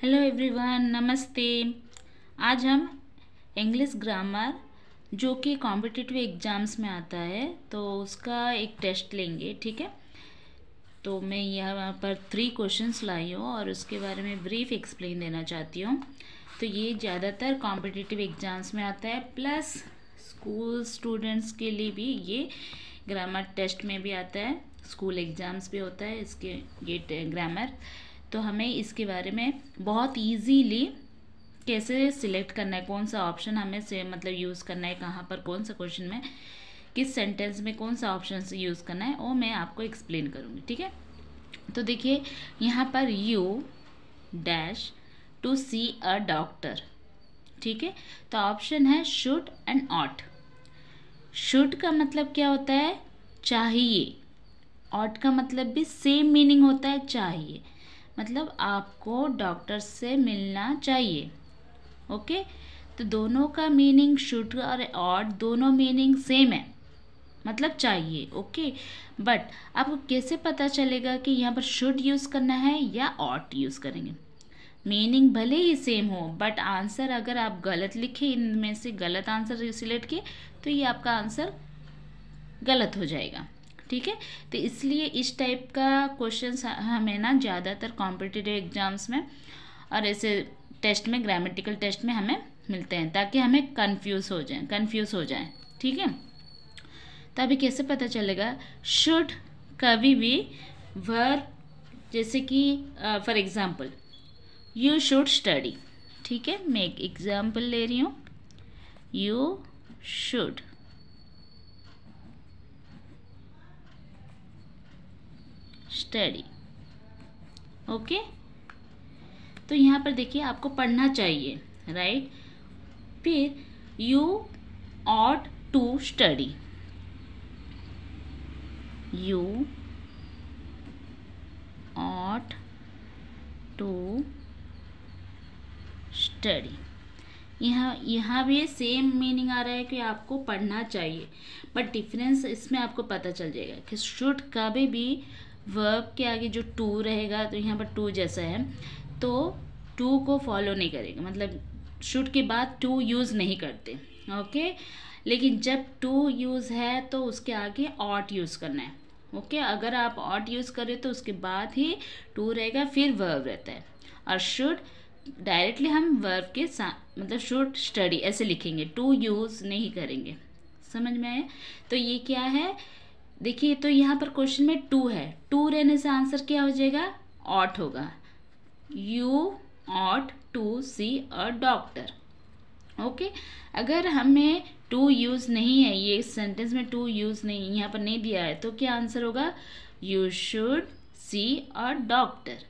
Hello everyone, नमस्ते। आज हम इंग्लिश ग्रामर जो कि कॉम्पिटिटिव एग्ज़ाम्स में आता है तो उसका एक टेस्ट लेंगे, ठीक है। तो मैं यहाँ पर 3 क्वेश्चंस लाई हूँ और उसके बारे में ब्रीफ एक्सप्लेन देना चाहती हूँ। तो ये ज़्यादातर कॉम्पिटिटिव एग्ज़ाम्स में आता है, प्लस स्कूल स्टूडेंट्स के लिए भी ये ग्रामर टेस्ट में भी आता है, स्कूल एग्ज़ाम्स भी होता है इसके ये ग्रामर। तो हमें इसके बारे में बहुत इजीली कैसे सिलेक्ट करना है, कौन सा ऑप्शन हमें से मतलब यूज़ करना है, कहाँ पर कौन सा क्वेश्चन में किस सेंटेंस में कौन सा ऑप्शन से यूज़ करना है, वो मैं आपको एक्सप्लेन करूँगी, ठीक है। तो देखिए यहाँ पर you dash to see a doctor, ठीक है। तो ऑप्शन है शुड एंड ऑट। शुड का मतलब क्या होता है? चाहिए। ऑट का मतलब भी सेम मीनिंग होता है, चाहिए, मतलब आपको डॉक्टर से मिलना चाहिए। ओके, तो दोनों का मीनिंग शुड और ऑट दोनों मीनिंग सेम है, मतलब चाहिए। ओके, बट आपको कैसे पता चलेगा कि यहाँ पर शुड यूज़ करना है या ऑट यूज़ करेंगे? मीनिंग भले ही सेम हो, बट आंसर अगर आप गलत लिखे, इनमें से गलत आंसर सिलेक्ट किए, तो ये आपका आंसर गलत हो जाएगा, ठीक है। तो इसलिए इस टाइप का क्वेश्चंस हमें ना ज़्यादातर कॉम्पिटिटिव एग्जाम्स में और ऐसे टेस्ट में, ग्रामेटिकल टेस्ट में हमें मिलते हैं, ताकि हमें कंफ्यूज हो जाए, ठीक है। तो अभी कैसे पता चलेगा? शुड कभी भी वर्ब, जैसे कि for example you should study, ठीक है। मैं एक एग्जांपल ले रही हूँ, यू शुड स्टडी। ओके, तो यहाँ पर देखिए आपको पढ़ना चाहिए, राइट। फिर you ought to study, you ought to study. यहाँ भी सेम मीनिंग आ रहा है कि आपको पढ़ना चाहिए, बट डिफरेंस इसमें आपको पता चल जाएगा कि शुड कभी भी वर्ब के आगे जो टू रहेगा, तो यहाँ पर टू जैसा है, तो टू को फॉलो नहीं करेगा, मतलब शुड के बाद टू यूज़ नहीं करते, ओके। लेकिन जब टू यूज़ है तो उसके आगे ऑट यूज़ करना है, ओके। अगर आप ऑट यूज़ करें तो उसके बाद ही टू रहेगा, फिर वर्ब रहता है। और शुड डायरेक्टली हम वर्ब के साथ, मतलब शुड स्टडी ऐसे लिखेंगे, टू यूज़ नहीं करेंगे। समझ में आया? तो ये क्या है, देखिए, तो यहाँ पर क्वेश्चन में टू है, टू रहने से आंसर क्या हो जाएगा? ऑट होगा। You ought to see a doctor. Okay, अगर हमें टू यूज़ नहीं है, ये सेंटेंस में टू यूज़ नहीं, यहाँ पर नहीं दिया है, तो क्या आंसर होगा? You should see a doctor.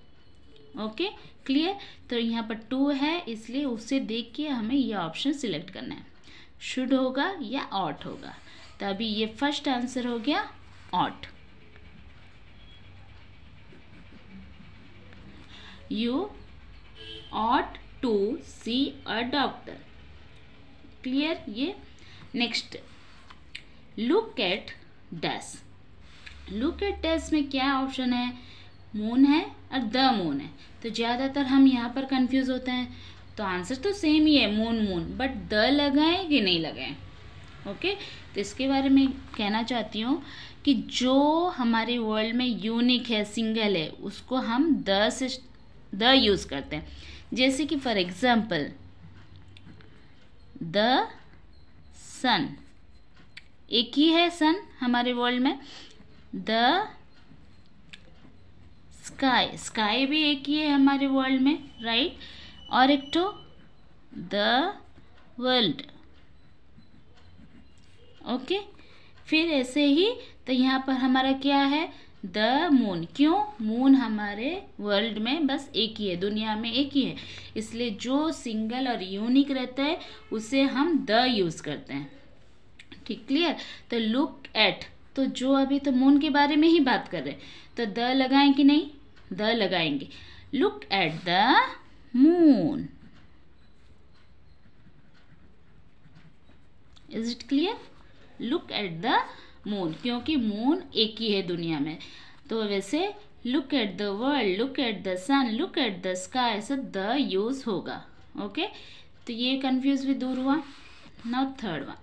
Okay, clear. तो यहाँ पर टू है, इसलिए उससे देख के हमें ये ऑप्शन सिलेक्ट करना है, शुड होगा या ऑट होगा। तो अभी ये फर्स्ट आंसर हो गया ought. You ought to see a doctor, clear. ये next, look at dash. Look at dash में क्या ऑप्शन है? मून है और द मून है। तो ज़्यादातर हम यहाँ पर कंफ्यूज होते हैं, तो आंसर तो सेम ही है, मून मून, बट द लगाएं कि नहीं लगाएं? ओके, तो इसके बारे में कहना चाहती हूँ कि जो हमारे वर्ल्ड में यूनिक है, सिंगल है, उसको हम द से द यूज़ करते हैं। जैसे कि फॉर एग्जाम्पल द सन, एक ही है सन हमारे वर्ल्ड में। द स्काई, स्काई भी एक ही है हमारे वर्ल्ड में, राइट। और एक तो द वर्ल्ड। ओके, फिर ऐसे ही, तो यहाँ पर हमारा क्या है? The moon. क्यों? मून हमारे वर्ल्ड में बस एक ही है, दुनिया में एक ही है, इसलिए जो सिंगल और यूनिक रहता है उसे हम द यूज़ करते हैं, ठीक, क्लियर। तो लुक एट, तो जो अभी तो मून के बारे में ही बात कर रहे हैं, तो द लगाएं कि नहीं? द लगाएंगे। Look at the moon. Is it clear? Look at the moon, क्योंकि मून एक ही है दुनिया में, तो वैसे look at the world, look at the sun, look at the sky, ऐसा द यूज होगा। ओके, तो ये कंफ्यूज भी दूर हुआ। Now third one,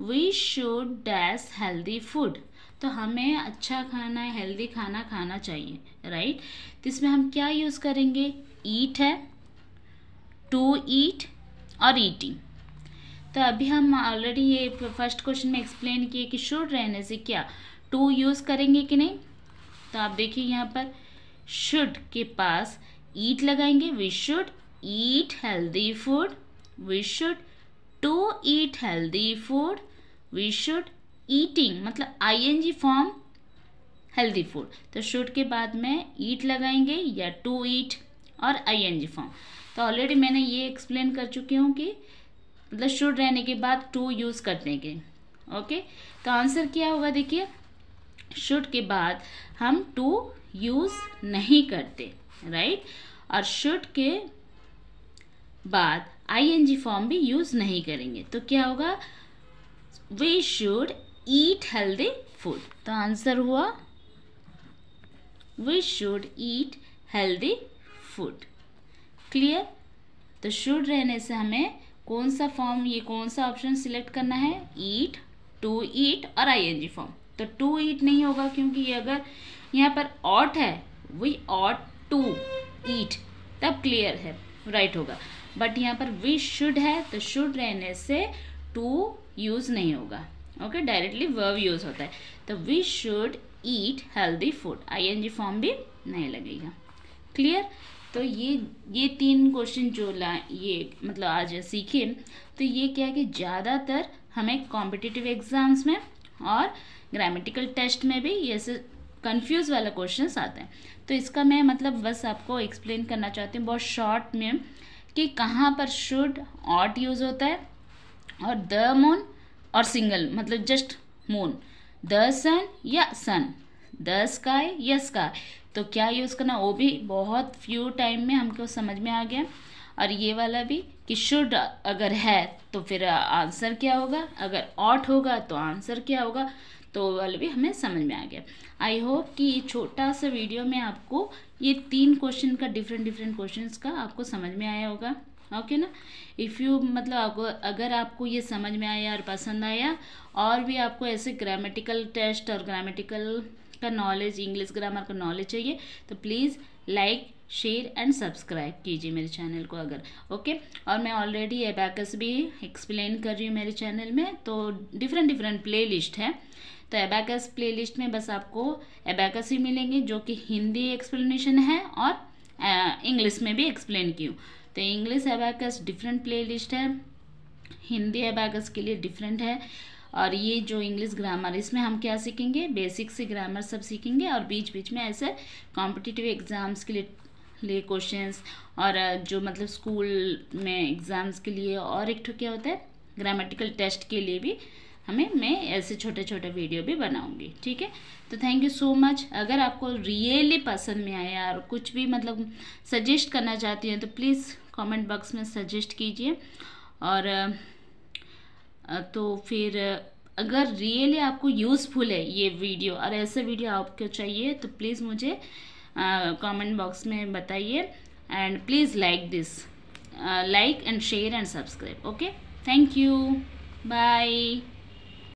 we should dash healthy food, तो हमें अच्छा खाना, हेल्दी खाना खाना चाहिए, राइट। तो इसमें हम क्या यूज़ करेंगे, ईट है, टू ईट और ईटिंग। तो अभी हम ऑलरेडी ये फर्स्ट क्वेश्चन में एक्सप्लेन किए कि शुड रहने से क्या टू यूज़ करेंगे कि नहीं। तो आप देखिए यहाँ पर शुड के पास ईट लगाएंगे, we should eat healthy food, we should to eat healthy food, we should eating मतलब आईएनजी फॉर्म हेल्दी फूड। तो शुड के बाद में ईट लगाएंगे या टू ईट और आईएनजी फॉर्म। तो ऑलरेडी मैंने ये एक्सप्लेन कर चुकी हूँ कि मतलब शुड रहने के बाद टू यूज़ करने के। ओके, तो आंसर क्या होगा, देखिए शुड के बाद हम टू यूज़ नहीं करते, राइट। और शुड के बाद आईएनजी फॉर्म भी यूज़ नहीं करेंगे, तो क्या होगा, we should eat healthy food. तो आंसर हुआ we should eat healthy food. Clear. तो शुड रहने से हमें कौन सा फॉर्म, ये कौन सा ऑप्शन सिलेक्ट करना है, ईट, टू ईट और आईएनजी फॉर्म। तो टू ईट नहीं होगा क्योंकि ये अगर यहाँ पर ऑट है, वी ऑट टू ईट, तब क्लियर है, राइट होगा। बट यहाँ पर वी शुड है, तो शुड रहने से टू यूज़ नहीं होगा। ओके, डायरेक्टली वर्ब यूज़ होता है। तो we should eat healthy food, ING form भी नहीं लगेगा। क्लियर। तो ये तीन क्वेश्चन जो ये मतलब आज सीखे, तो ये क्या है कि ज़्यादातर हमें कॉम्पिटिटिव एग्जाम्स में और ग्रामेटिकल टेस्ट में भी ये कंफ्यूज वाला क्वेश्चंस आते हैं। तो इसका मैं मतलब बस आपको एक्सप्लेन करना चाहती हूँ बहुत शॉर्ट में कि कहाँ पर शुड ऑट यूज़ होता है और द मून और सिंगल मतलब जस्ट मून, द सन या सन, द स्काई या स्काई, तो क्या यूज़ करना वो भी बहुत फ्यू टाइम में हमको समझ में आ गया। और ये वाला भी कि शुड अगर है तो फिर आंसर क्या होगा, अगर ऑट होगा तो आंसर क्या होगा, तो वाला भी हमें समझ में आ गया। आई होप कि ये छोटा सा वीडियो में आपको ये तीन क्वेश्चन का डिफरेंट क्वेश्चंस का आपको समझ में आया होगा। ओके ना। इफ़ यू मतलब अगर आपको ये समझ में आया और पसंद आया और भी आपको ऐसे ग्रामेटिकल टेस्ट और ग्रामेटिकल का नॉलेज, इंग्लिश ग्रामर का नॉलेज चाहिए, तो please like, share and subscribe कीजिए मेरे चैनल को अगर। ओके। और मैं ऑलरेडी एबैकस भी एक्सप्लेन कर रही हूँ मेरे चैनल में, तो डिफरेंट प्ले लिस्ट है। तो एबैकस प्ले लिस्ट में बस आपको एबैकस ही मिलेंगे जो कि हिंदी एक्सप्लेनेशन है और इंग्लिश में भी एक्सप्लेन की हूँ। तो English abacus different play list है, हिंदी एबैकस के लिए डिफरेंट है। और ये जो इंग्लिश ग्रामर, इसमें हम क्या सीखेंगे, बेसिक से ग्रामर सब सीखेंगे और बीच बीच में ऐसे कॉम्पिटिटिव एग्जाम्स के लिए क्वेश्चंस और जो मतलब स्कूल में एग्ज़ाम्स के लिए और एक क्या होता है ग्रामेटिकल टेस्ट के लिए भी मैं ऐसे छोटे वीडियो भी बनाऊंगी। ठीक है। तो थैंक यू सो मच। अगर आपको रियली पसंद में आया और कुछ भी मतलब सजेस्ट करना चाहती हैं तो प्लीज़ कमेंट बॉक्स में सजेस्ट कीजिए। और तो फिर अगर रियली आपको यूज़फुल है ये वीडियो और ऐसे वीडियो आपको चाहिए तो प्लीज़ मुझे कमेंट बॉक्स में बताइए। And please like this, like and share and subscribe. Okay, thank you, bye.